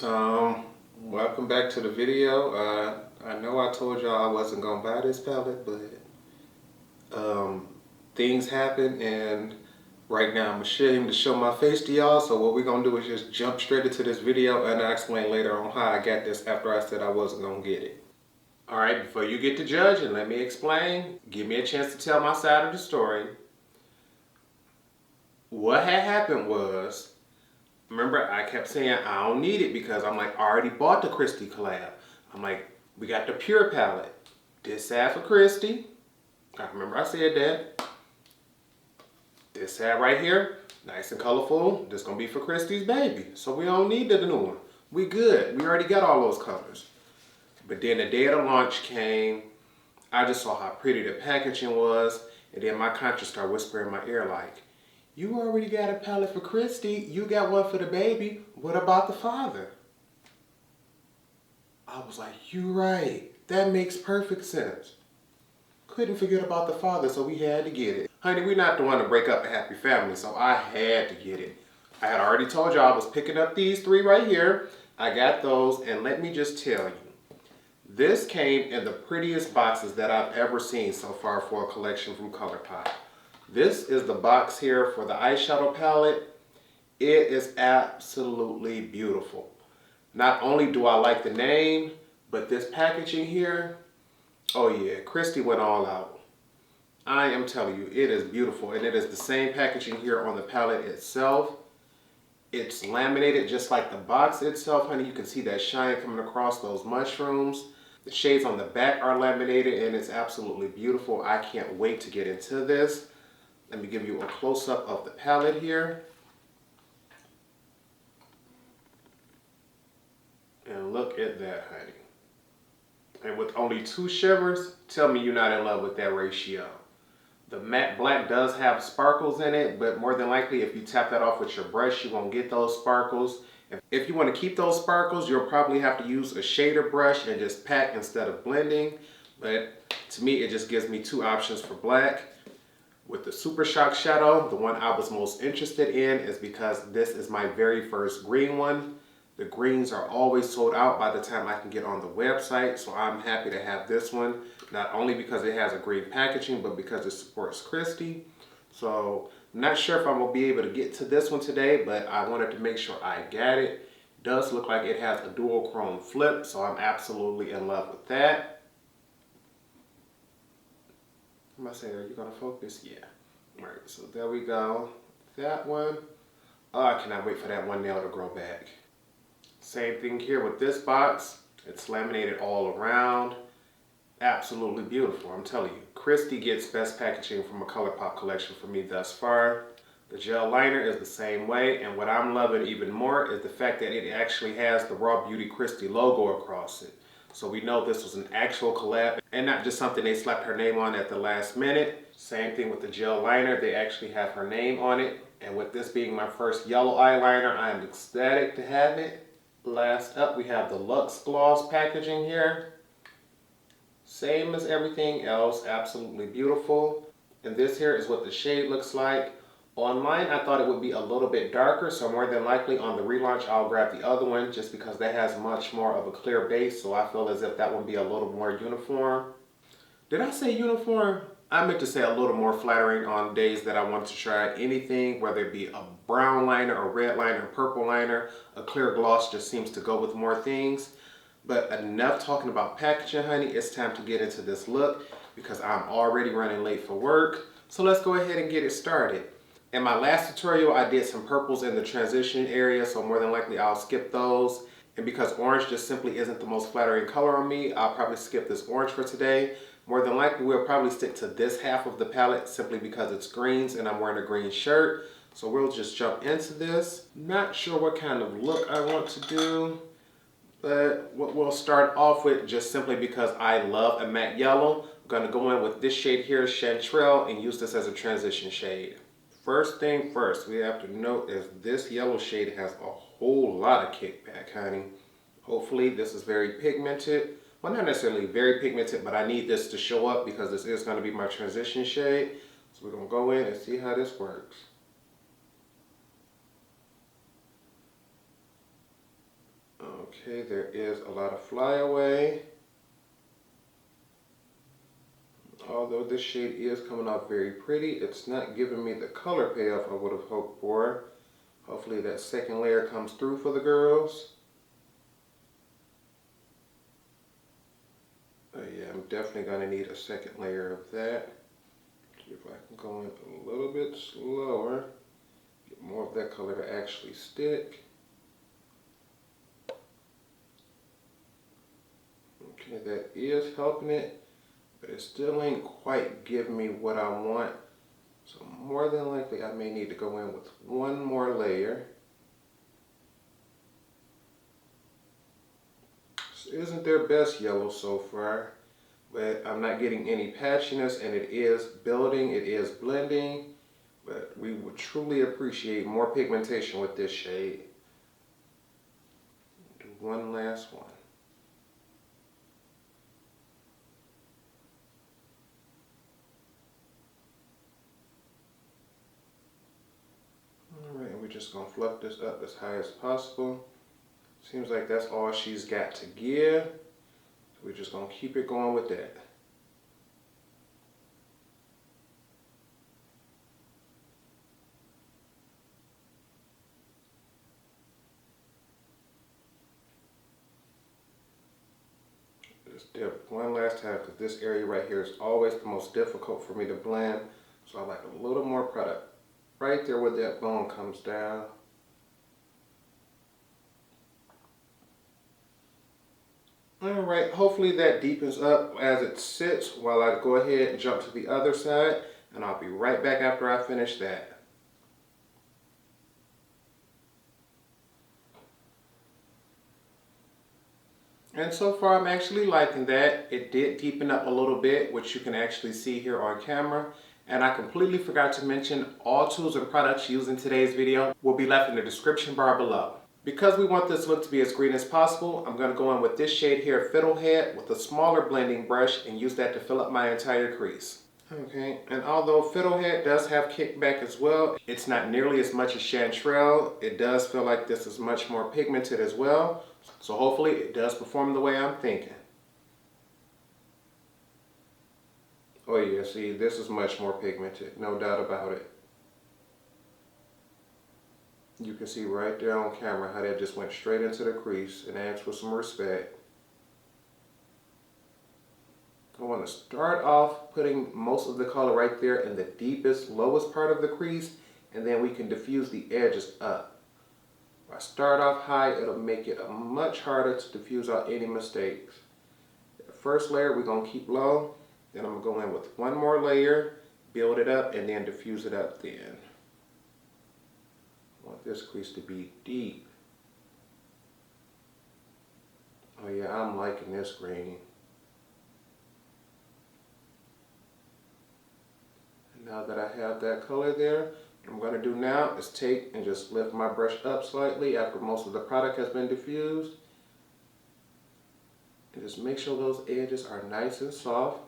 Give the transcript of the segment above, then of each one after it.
Welcome back to the video. I know I told y'all I wasn't gonna buy this palette, but things happen, and right now I'm ashamed to show my face to y'all. So what we're gonna do is just jump straight into this video, and I'll explain later on how I got this after I said I wasn't gonna get it. All right, before you get to judging, let me explain. Give me a chance to tell my side of the story. What had happened was, remember, I kept saying I don't need it because I'm like, I already bought the Kristi collab. I'm like, we got the Pure palette. This side for Kristi. I remember I said that. This side right here, nice and colorful. This gonna be for Kristi's baby. So we don't need the new one. We good. We already got all those colors. But then the day of the launch came. I just saw how pretty the packaging was. And then my conscience started whispering in my ear like, you already got a palette for Kristi. You got one for the baby. What about the father? I was like, you right. That makes perfect sense. Couldn't forget about the father, so we had to get it. Honey, we're not the one to break up a happy family, so I had to get it. I had already told y'all I was picking up these three right here. I got those, and let me just tell you. This came in the prettiest boxes that I've ever seen so far for a collection from Colourpop. This is the box here for the eyeshadow palette. It is absolutely beautiful. Not only do I like the name, but this packaging here, oh yeah, Kristi went all out. I am telling you, it is beautiful, and it is the same packaging here on the palette itself. It's laminated just like the box itself, honey. You can see that shine coming across those mushrooms. The shades on the back are laminated, and it's absolutely beautiful. I can't wait to get into this. Let me give you a close-up of the palette here. And look at that, honey. And with only 2 shivers, tell me you're not in love with that ratio. The matte black does have sparkles in it, but more than likely if you tap that off with your brush, you won't get those sparkles. If you want to keep those sparkles, you'll probably have to use a shader brush and just pack instead of blending. But to me, it just gives me 2 options for black. With the Super Shock Shadow, the one I was most interested in is because this is my very first green one. The greens are always sold out by the time I can get on the website, so I'm happy to have this one. Not only because it has a green packaging, but because it supports Kristi. So I'm not sure if I'm going to be able to get to this one today, but I wanted to make sure I got it. It does look like it has a dual chrome flip, so I'm absolutely in love with that. I'm going to say, are you going to focus? Yeah. All right, so there we go. That one. Oh, I cannot wait for that one nail to grow back. Same thing here with this box. It's laminated all around. Absolutely beautiful, I'm telling you. Kristi gets best packaging from a Colourpop collection for me thus far. The gel liner is the same way, and what I'm loving even more is the fact that it actually has the RawBeautyKristi logo across it. So we know this was an actual collab and not just something they slapped her name on at the last minute. Same thing with the gel liner. They actually have her name on it. And with this being my first yellow eyeliner, I am ecstatic to have it. Last up, we have the Luxe Gloss packaging here. Same as everything else, absolutely beautiful. And this here is what the shade looks like. Online, I thought it would be a little bit darker, so more than likely on the relaunch, I'll grab the other one just because that has much more of a clear base, so I feel as if that would be a little more uniform. Did I say uniform? I meant to say a little more flattering on days that I wanted to try anything, whether it be a brown liner, a red liner, purple liner. A clear gloss just seems to go with more things. But enough talking about packaging, honey. It's time to get into this look because I'm already running late for work. So let's go ahead and get it started. In my last tutorial, I did some purples in the transition area, so more than likely I'll skip those. And because orange just simply isn't the most flattering color on me, I'll probably skip this orange for today. More than likely, we'll probably stick to this half of the palette simply because it's greens and I'm wearing a green shirt. So we'll just jump into this. Not sure what kind of look I want to do, but what we'll start off with, just simply because I love a matte yellow, I'm gonna go in with this shade here, Chanterelle, and use this as a transition shade. First thing first, we have to note is this yellow shade has a whole lot of kickback, honey. Hopefully this is very pigmented. Well, not necessarily very pigmented, but I need this to show up because this is going to be my transition shade. So we're going to go in and see how this works. Okay, there is a lot of flyaway. Although this shade is coming out very pretty, it's not giving me the color payoff I would have hoped for. Hopefully that second layer comes through for the girls. Yeah, I'm definitely going to need a second layer of that. See if I can go in a little bit slower. Get more of that color to actually stick. Okay, that is helping it, but it still ain't quite giving me what I want. So more than likely I may need to go in with one more layer. This isn't their best yellow so far, but I'm not getting any patchiness, and it is building, it is blending, but we would truly appreciate more pigmentation with this shade. Do one last one. Alright, and we're just going to fluff this up as high as possible. Seems like that's all she's got to give. So we're just going to keep it going with that. Just dip one last time, because this area right here is always the most difficult for me to blend. So I like a little more product right there where that bone comes down. Alright, hopefully that deepens up as it sits while I go ahead and jump to the other side, and I'll be right back after I finish that. And so far I'm actually liking that. It did deepen up a little bit, which you can actually see here on camera. And I completely forgot to mention all tools and products used in today's video will be left in the description bar below. Because we want this look to be as green as possible, I'm going to go in with this shade here, Fiddlehead, with a smaller blending brush and use that to fill up my entire crease. Okay, and although Fiddlehead does have kickback as well, it's not nearly as much as Chanterelle. It does feel like this is much more pigmented as well. So hopefully it does perform the way I'm thinking. Oh yeah, see, this is much more pigmented, no doubt about it. You can see right there on camera how that just went straight into the crease and asked for some respect. I want to start off putting most of the color right there in the deepest, lowest part of the crease, and then we can diffuse the edges up. If I start off high, it'll make it much harder to diffuse out any mistakes. The first layer we're going to keep low, then I'm going to go in with one more layer, build it up, and then diffuse it up then. I want this crease to be deep. Oh yeah, I'm liking this green. And now that I have that color there, what I'm going to do now is take and just lift my brush up slightly after most of the product has been diffused. And just make sure those edges are nice and soft.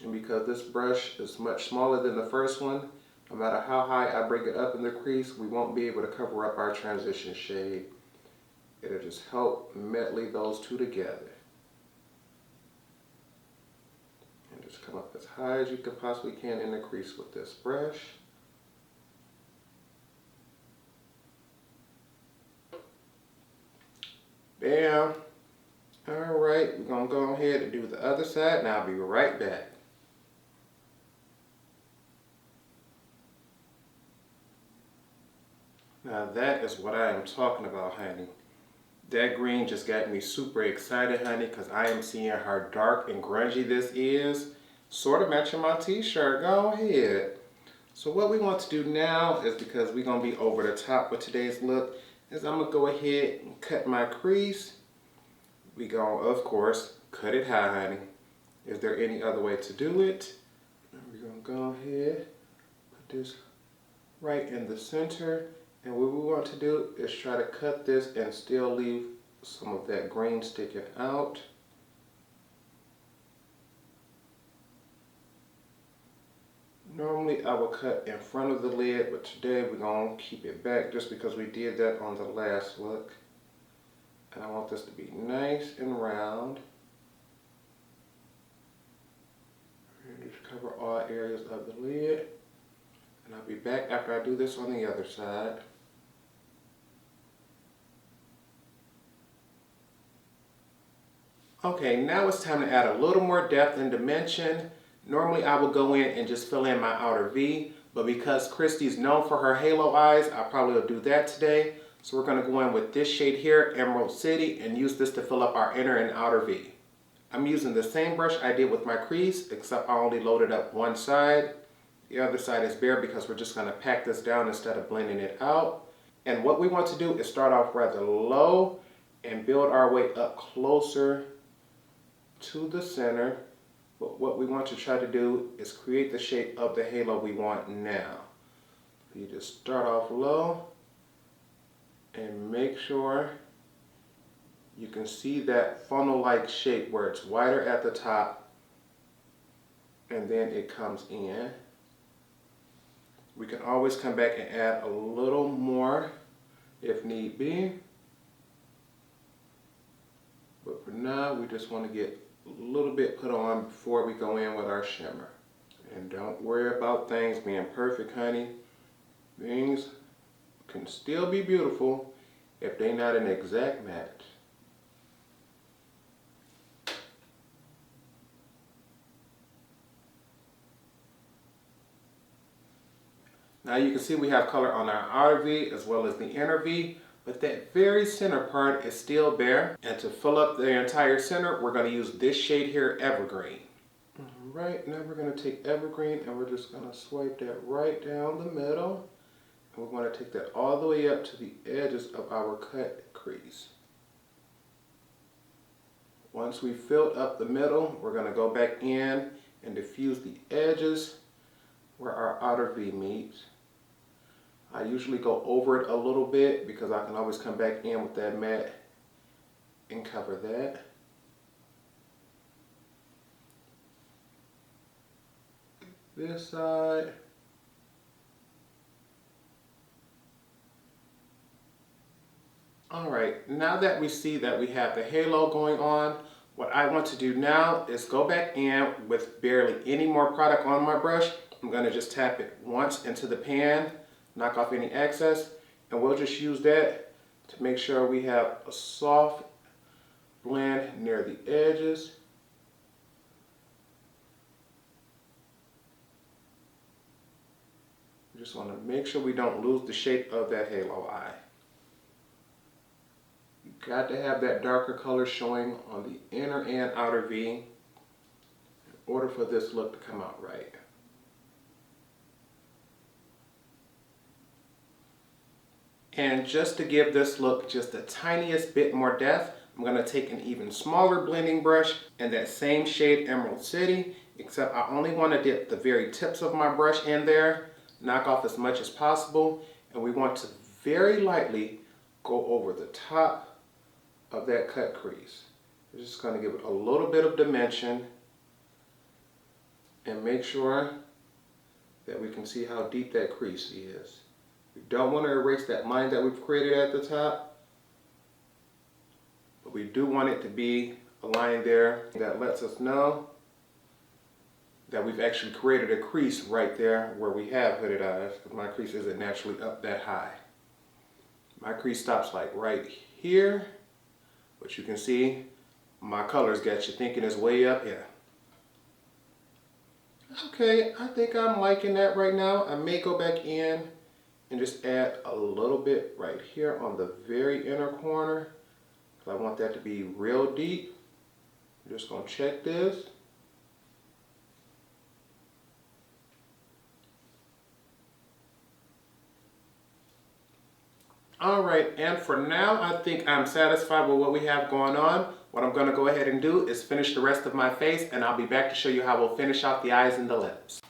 And because this brush is much smaller than the first one, no matter how high I bring it up in the crease, we won't be able to cover up our transition shade. It'll just help medley those two together. And just come up as high as you can possibly can in the crease with this brush. Bam. Alright, we're going to go ahead and do the other side, and I'll be right back. Now that is what I am talking about, honey. That green just got me super excited, honey, because I am seeing how dark and grungy this is. Sort of matching my t-shirt. Go ahead. So what we want to do now is, because we're going to be over the top with today's look, is I'm going to go ahead and cut my crease. We going to, of course, cut it high, honey. Is there any other way to do it? We're going to go ahead, put this right in the center. And what we want to do is try to cut this and still leave some of that green sticking out. Normally I would cut in front of the lid, but today we're going to keep it back just because we did that on the last look. And I want this to be nice and round. And just cover all areas of the lid. And I'll be back after I do this on the other side. Okay, now it's time to add a little more depth and dimension. Normally I would go in and just fill in my outer V, but because Kristi's known for her halo eyes, I probably will do that today. So we're going to go in with this shade here, Emerald City, and use this to fill up our inner and outer V. I'm using the same brush I did with my crease, except I only loaded up one side. The other side is bare because we're just going to pack this down instead of blending it out. And what we want to do is start off rather low and build our way up closer to the center. But what we want to try to do is create the shape of the halo we want now. You just start off low and make sure you can see that funnel-like shape where it's wider at the top and then it comes in. We can always come back and add a little more if need be. But for now, we just want to get a little bit put on before we go in with our shimmer. And don't worry about things being perfect, honey. Things can still be beautiful if they're not an exact match. Now you can see we have color on our outer V as well as the inner V, but that very center part is still bare. And to fill up the entire center, we're going to use this shade here, Evergreen. Alright, now we're going to take Evergreen and we're just going to swipe that right down the middle. And we're going to take that all the way up to the edges of our cut crease. Once we've filled up the middle, we're going to go back in and diffuse the edges where our outer V meets. I usually go over it a little bit because I can always come back in with that matte and cover that. This side. Alright, now that we see that we have the halo going on, what I want to do now is go back in with barely any more product on my brush. I'm going to just tap it once into the pan, knock off any excess, and we'll just use that to make sure we have a soft blend near the edges. We just want to make sure we don't lose the shape of that halo eye. You got to have that darker color showing on the inner and outer V in order for this look to come out right. And just to give this look just the tiniest bit more depth, I'm going to take an even smaller blending brush and that same shade Emerald City, except I only want to dip the very tips of my brush in there, knock off as much as possible, and we want to very lightly go over the top of that cut crease. We're just going to give it a little bit of dimension and make sure that we can see how deep that crease is. We don't want to erase that line that we've created at the top, but we do want it to be a line there that lets us know that we've actually created a crease right there where we have hooded eyes, because my crease isn't naturally up that high. My crease stops like right here, but you can see my color's got you thinking it's way up here. Okay, I think I'm liking that right now. I may go back in and just add a little bit right here on the very inner corner. I want that to be real deep. I'm just going to check this. Alright, and for now I think I'm satisfied with what we have going on. What I'm going to go ahead and do is finish the rest of my face, and I'll be back to show you how we'll finish off the eyes and the lips.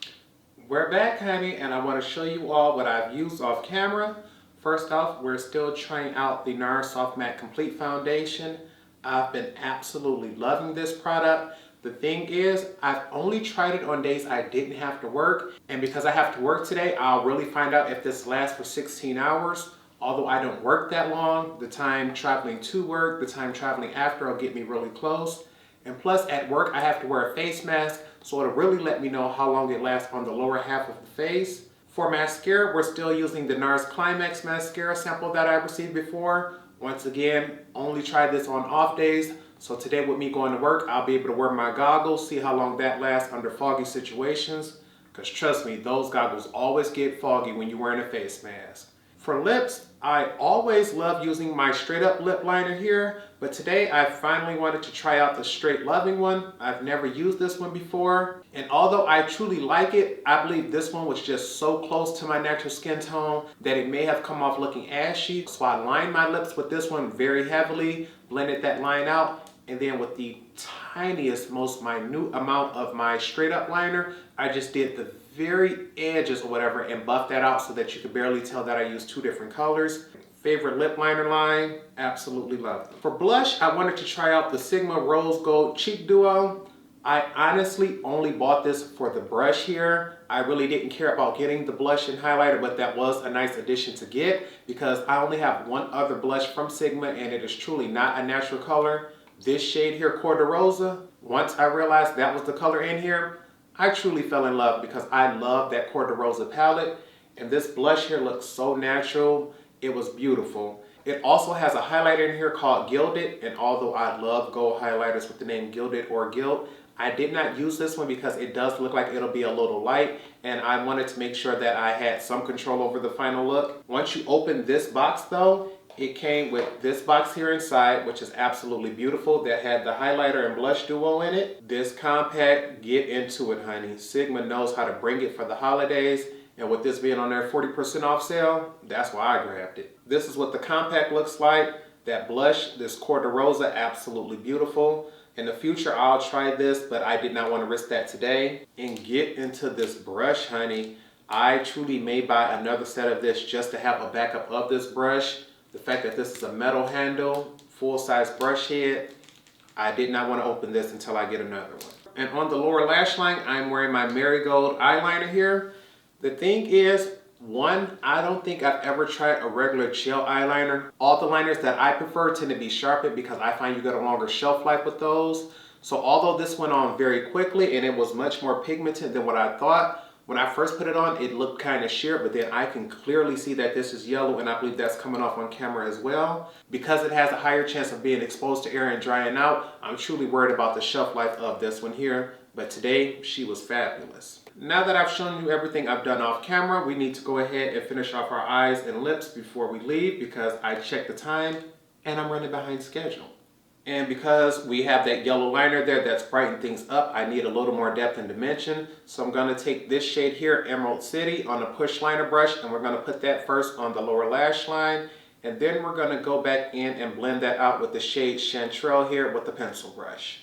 We're back, honey, and I want to show you all what I've used off camera. First off, we're still trying out the NARS Soft Matte Complete Foundation. I've been absolutely loving this product. The thing is, I've only tried it on days I didn't have to work, and because I have to work today, I'll really find out if this lasts for 16 hours Although I don't work that long, the time traveling to work, the time traveling after will get me really close. And plus at work, I have to wear a face mask, so it'll really let me know how long it lasts on the lower half of the face. For mascara, we're still using the NARS Climax mascara sample that I received before. Once again, only try this on off days. So today with me going to work, I'll be able to wear my goggles, see how long that lasts under foggy situations. Because trust me, those goggles always get foggy when you're wearing a face mask. For lips, I always love using my straight up lip liner here, but today I finally wanted to try out the Straight Loving one. I've never used this one before, and although I truly like it, I believe this one was just so close to my natural skin tone that it may have come off looking ashy. So I lined my lips with this one very heavily, blended that line out, and then with the tiniest, most minute amount of my straight up liner, I just did the very edges or whatever and buff that out so that you could barely tell that I used two different colors. Favorite lip liner line, absolutely love them. For blush, I wanted to try out the Sigma Rose Gold Cheek Duo. I honestly only bought this for the brush here. I really didn't care about getting the blush and highlighter, but that was a nice addition to get because I only have one other blush from Sigma and it is truly not a natural color. This shade here, Cor de Rosa, once I realized that was the color in here, I truly fell in love because I love that Cor de Rosa palette, and this blush here looks so natural. It was beautiful. It also has a highlighter in here called Gilded, and although I love gold highlighters with the name Gilded or Gilt, I did not use this one because it does look like it'll be a little light, and I wanted to make sure that I had some control over the final look. Once you open this box though, it came with this box here inside, which is absolutely beautiful, that had the highlighter and blush duo in it. This compact, get into it, honey. Sigma knows how to bring it for the holidays, and with this being on their 40% off sale, that's why I grabbed it. This is what the compact looks like. That blush, this Cor de Rosa, absolutely beautiful. In the future, I'll try this, but I did not want to risk that today. And get into this brush, honey. I truly may buy another set of this just to have a backup of this brush. The fact that this is a metal handle, full-size brush head, I did not want to open this until I get another one. And on the lower lash line, I'm wearing my Marigold eyeliner here. The thing is, one, I don't think I've ever tried a regular gel eyeliner. All the liners that I prefer tend to be sharpened because I find you get a longer shelf life with those. So although this went on very quickly and it was much more pigmented than what I thought, when I first put it on, it looked kind of sheer, but then I can clearly see that this is yellow, and I believe that's coming off on camera as well. Because it has a higher chance of being exposed to air and drying out, I'm truly worried about the shelf life of this one here. But today, she was fabulous. Now that I've shown you everything I've done off camera, we need to go ahead and finish off our eyes and lips before we leave because I checked the time and I'm running behind schedule. And because we have that yellow liner there that's brightened things up, I need a little more depth and dimension. So I'm going to take this shade here, Emerald City, on a push liner brush, and we're going to put that first on the lower lash line. And then we're going to go back in and blend that out with the shade Chanterelle here with the pencil brush.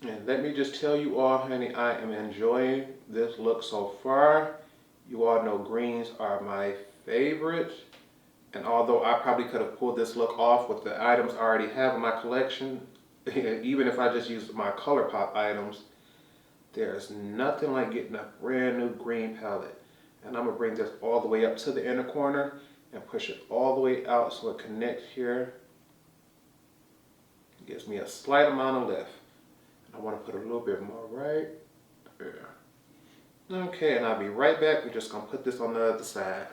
And let me just tell you all, honey, I am enjoying this look so far. You all know greens are my favorite. And although I probably could have pulled this look off with the items I already have in my collection, even if I just used my Colourpop items, there's nothing like getting a brand new green palette. And I'm gonna bring this all the way up to the inner corner and push it all the way out so it connects here. It gives me a slight amount of lift. I wanna put a little bit more right there. Okay, and I'll be right back. We're just gonna put this on the other side.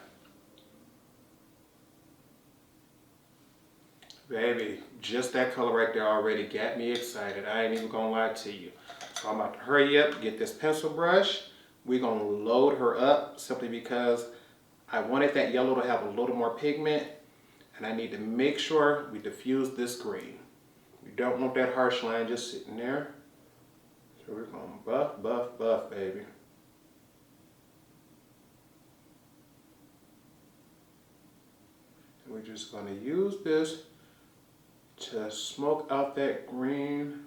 Baby, just that color right there already got me excited. I ain't even gonna lie to you. So I'm about to hurry up, get this pencil brush. We're gonna load her up simply because I wanted that yellow to have a little more pigment, and I need to make sure we diffuse this green. We don't want that harsh line just sitting there. So we're gonna buff, buff, buff, baby. And we're just gonna use this to smoke out that green.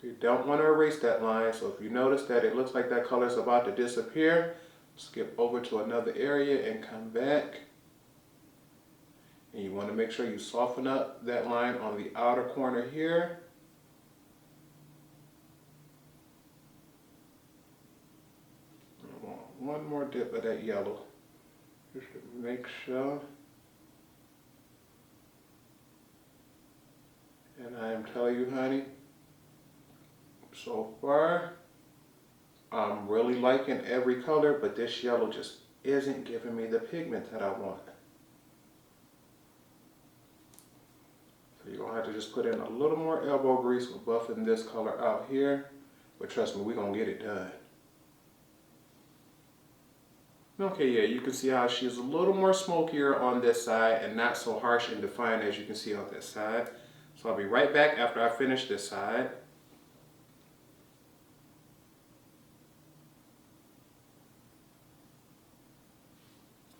You don't want to erase that line, so if you notice that it looks like that color is about to disappear, skip over to another area and come back. And you want to make sure you soften up that line on the outer corner here. I want one more dip of that yellow. Just to make sure. And I am telling you, honey, so far, I'm really liking every color, but this yellow just isn't giving me the pigment that I want. So you're gonna have to just put in a little more elbow grease with buffing this color out here. But trust me, we're gonna get it done. Okay, yeah, you can see how she's a little more smokier on this side and not so harsh and defined as you can see on this side. So I'll be right back after I finish this side.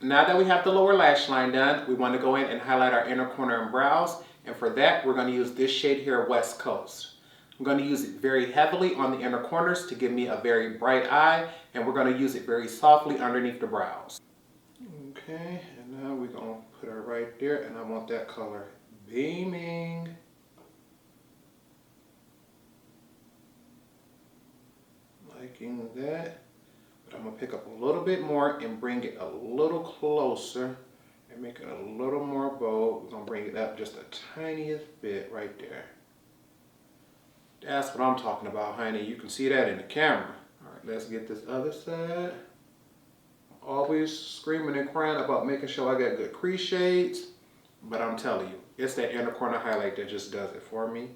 Now that we have the lower lash line done, we want to go in and highlight our inner corner and brows. And for that, we're going to use this shade here, West Coast. I'm going to use it very heavily on the inner corners to give me a very bright eye. And we're going to use it very softly underneath the brows. Okay, and now we're going to put her right there. And I want that color beaming. Liking that. But I'm going to pick up a little bit more and bring it a little closer and make it a little more bold. We're going to bring it up just the tiniest bit right there. That's what I'm talking about, honey. You can see that in the camera. All right, let's get this other side. Always screaming and crying about making sure I got good crease shades. But I'm telling you, it's that inner corner highlight that just does it for me.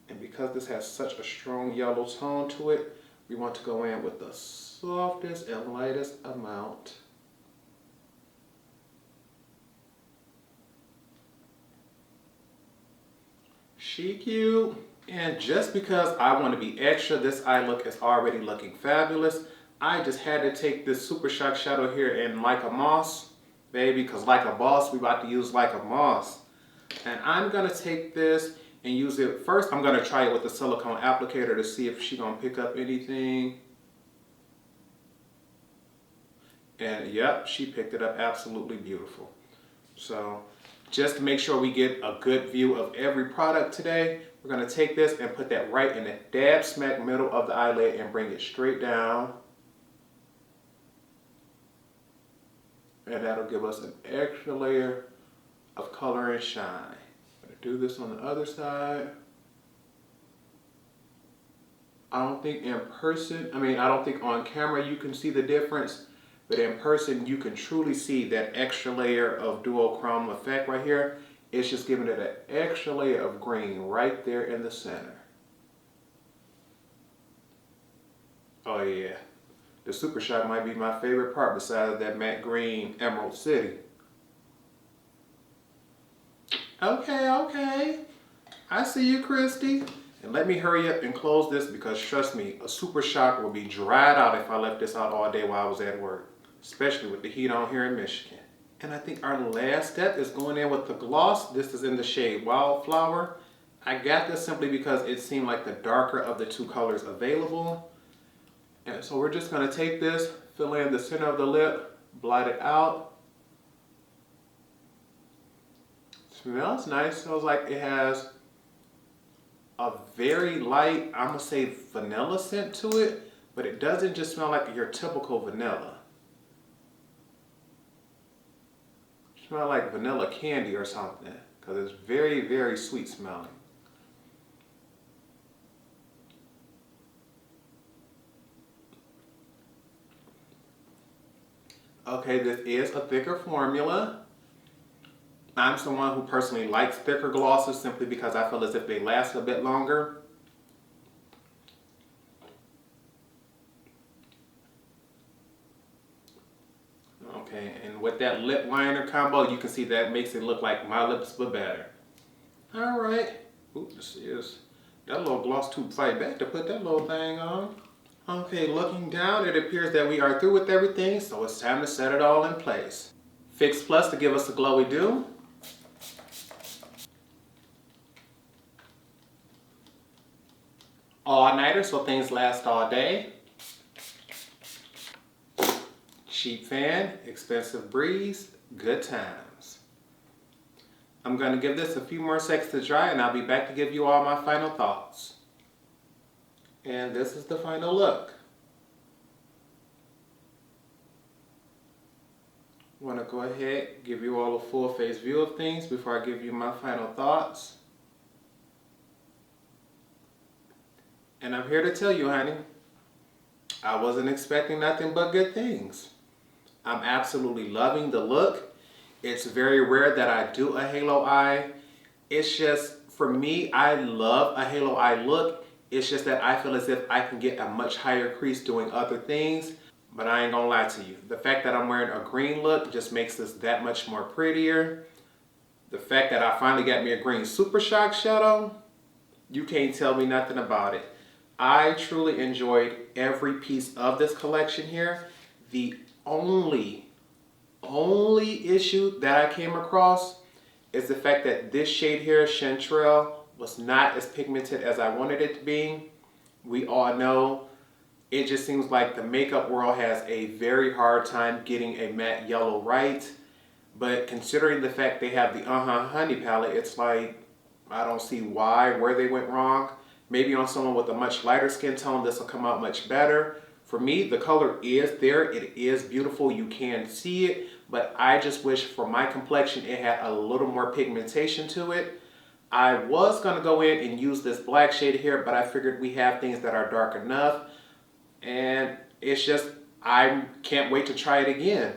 And because this has such a strong yellow tone to it, we want to go in with the softest and lightest amount. She cute. And just because I want to be extra, this eye look is already looking fabulous. I just had to take this Super Shock shadow here in Like a Moss, baby, because like a boss, we about to use Like a Moss. And I'm going to take this and use it. First, I'm going to try it with the silicone applicator to see if she's going to pick up anything. And yep, she picked it up absolutely beautiful. So just to make sure we get a good view of every product today, we're going to take this and put that right in the dab smack middle of the eyelid and bring it straight down. And that'll give us an extra layer of color and shine. Do this on the other side. I don't think in person, I don't think on camera you can see the difference, but in person you can truly see that extra layer of duochrome effect right here. It's just giving it an extra layer of green right there in the center. Oh yeah, the Super Shock might be my favorite part besides that matte green Emerald City. Okay. I see you, Kristi. And let me hurry up and close this because trust me, a Super Shock will be dried out if I left this out all day while I was at work, especially with the heat on here in Michigan. And I think our last step is going in with the gloss. This is in the shade Wildflower. I got this simply because it seemed like the darker of the two colors available. And so we're just going to take this, fill in the center of the lip, blot it out. Smells nice. Smells like it has a very light, I'm going to say vanilla scent to it, but it doesn't just smell like your typical vanilla. It smells like vanilla candy or something because it's very, very sweet smelling. Okay, this is a thicker formula. I'm someone who personally likes thicker glosses simply because I feel as if they last a bit longer. Okay, and with that lip liner combo, you can see that makes it look like my lips but better. All right. Ooh, that little gloss tube fight back to put that little thing on. Okay, looking down, it appears that we are through with everything, so it's time to set it all in place. Fix Plus to give us the glow we do. All-nighter so things last all day. Cheap Fan, Expensive Breeze, Good Times. I'm going to give this a few more seconds to dry and I'll be back to give you all my final thoughts. And this is the final look. I want to go ahead, give you all a full face view of things before I give you my final thoughts. And I'm here to tell you, honey, I wasn't expecting nothing but good things. I'm absolutely loving the look. It's very rare that I do a halo eye. It's just, for me, I love a halo eye look. It's just that I feel as if I can get a much higher crease doing other things. But I ain't gonna lie to you. The fact that I'm wearing a green look just makes this that much more prettier. The fact that I finally got me a green Super Shock shadow, you can't tell me nothing about it. I truly enjoyed every piece of this collection here. The only issue that I came across is the fact that this shade here, Chanterelle, was not as pigmented as I wanted it to be. We all know it just seems like the makeup world has a very hard time getting a matte yellow right. But considering the fact they have the Honey palette, it's like, I don't see where they went wrong. Maybe on someone with a much lighter skin tone, this will come out much better. For me, the color is there. It is beautiful. You can see it. But I just wish for my complexion, it had a little more pigmentation to it. I was going to go in and use this black shade here, but I figured we have things that are dark enough. And it's just, I can't wait to try it again.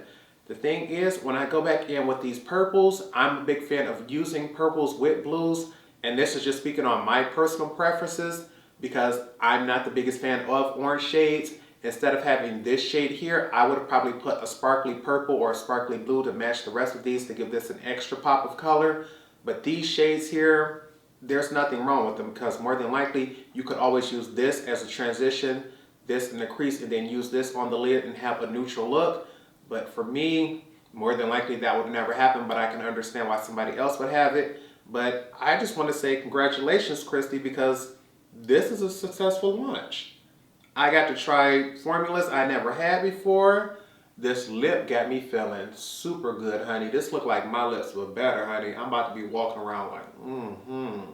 The thing is, when I go back in with these purples, I'm a big fan of using purples with blues. And this is just speaking on my personal preferences because I'm not the biggest fan of orange shades. Instead of having this shade here, I would have probably put a sparkly purple or a sparkly blue to match the rest of these to give this an extra pop of color. But these shades here, there's nothing wrong with them because more than likely you could always use this as a transition, this in the crease, and then use this on the lid and have a neutral look. But for me, more than likely that would never happen, but I can understand why somebody else would have it. But I just want to say congratulations, Kristi, because this is a successful launch. I got to try formulas I never had before. This lip got me feeling super good, honey. This looked like my lips were better, honey. I'm about to be walking around like,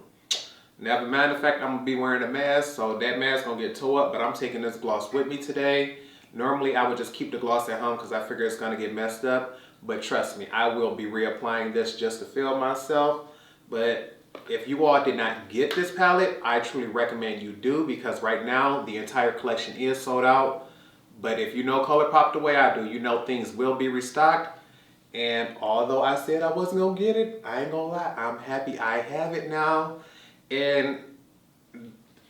Never mind the fact I'm going to be wearing a mask, so that mask going to get tore up, but I'm taking this gloss with me today. Normally, I would just keep the gloss at home because I figure it's going to get messed up. But trust me, I will be reapplying this just to feel myself. But if you all did not get this palette, I truly recommend you do because right now the entire collection is sold out. But if you know Colourpop the way I do, you know things will be restocked. And although I said I wasn't going to get it, I ain't going to lie, I'm happy I have it now. And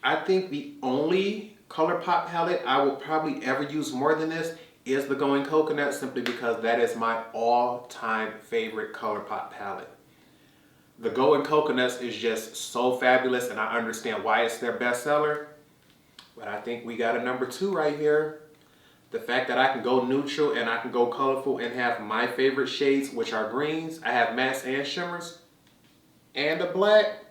I think the only Colourpop palette I will probably ever use more than this is the Going Coconut, simply because that is my all-time favorite Colourpop palette. The Going Coconuts is just so fabulous, and I understand why it's their bestseller. But I think we got a number 2 right here. The fact that I can go neutral and I can go colorful and have my favorite shades, which are greens. I have mattes and shimmers. And a black.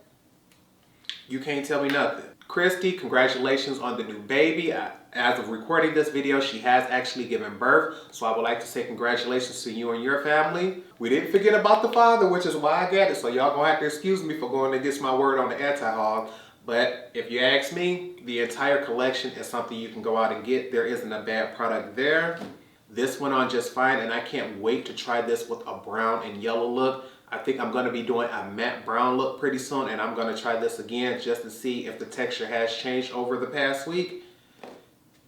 You can't tell me nothing. Kristi, congratulations on the new baby. As of recording this video, she has actually given birth. So I would like to say congratulations to you and your family. We didn't forget about the father, which is why I got it. So y'all gonna have to excuse me for going against my word on the anti-haul. But if you ask me, the entire collection is something you can go out and get. There isn't a bad product there. This went on just fine, and I can't wait to try this with a brown and yellow look. I think I'm going to be doing a matte brown look pretty soon, and I'm going to try this again just to see if the texture has changed over the past week.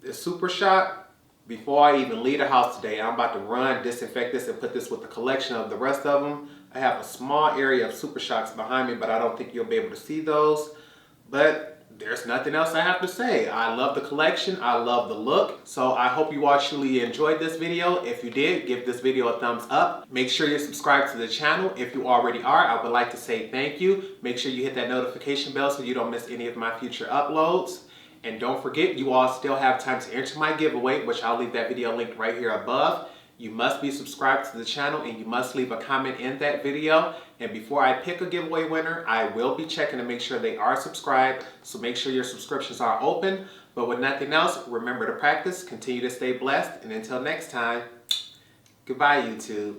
This Super Shock, before I even leave the house today, I'm about to run, disinfect this, and put this with the collection of the rest of them. I have a small area of Super Shocks behind me, but I don't think you'll be able to see those. But there's nothing else I have to say. I love the collection. I love the look. So I hope you all truly enjoyed this video. If you did, give this video a thumbs up. Make sure you're subscribed to the channel. If you already are, I would like to say thank you. Make sure you hit that notification bell so you don't miss any of my future uploads. And don't forget, you all still have time to enter my giveaway, which I'll leave that video linked right here above. You must be subscribed to the channel and you must leave a comment in that video. And before I pick a giveaway winner, I will be checking to make sure they are subscribed. So make sure your subscriptions are open. But with nothing else, remember to practice, continue to stay blessed, and until next time, goodbye YouTube.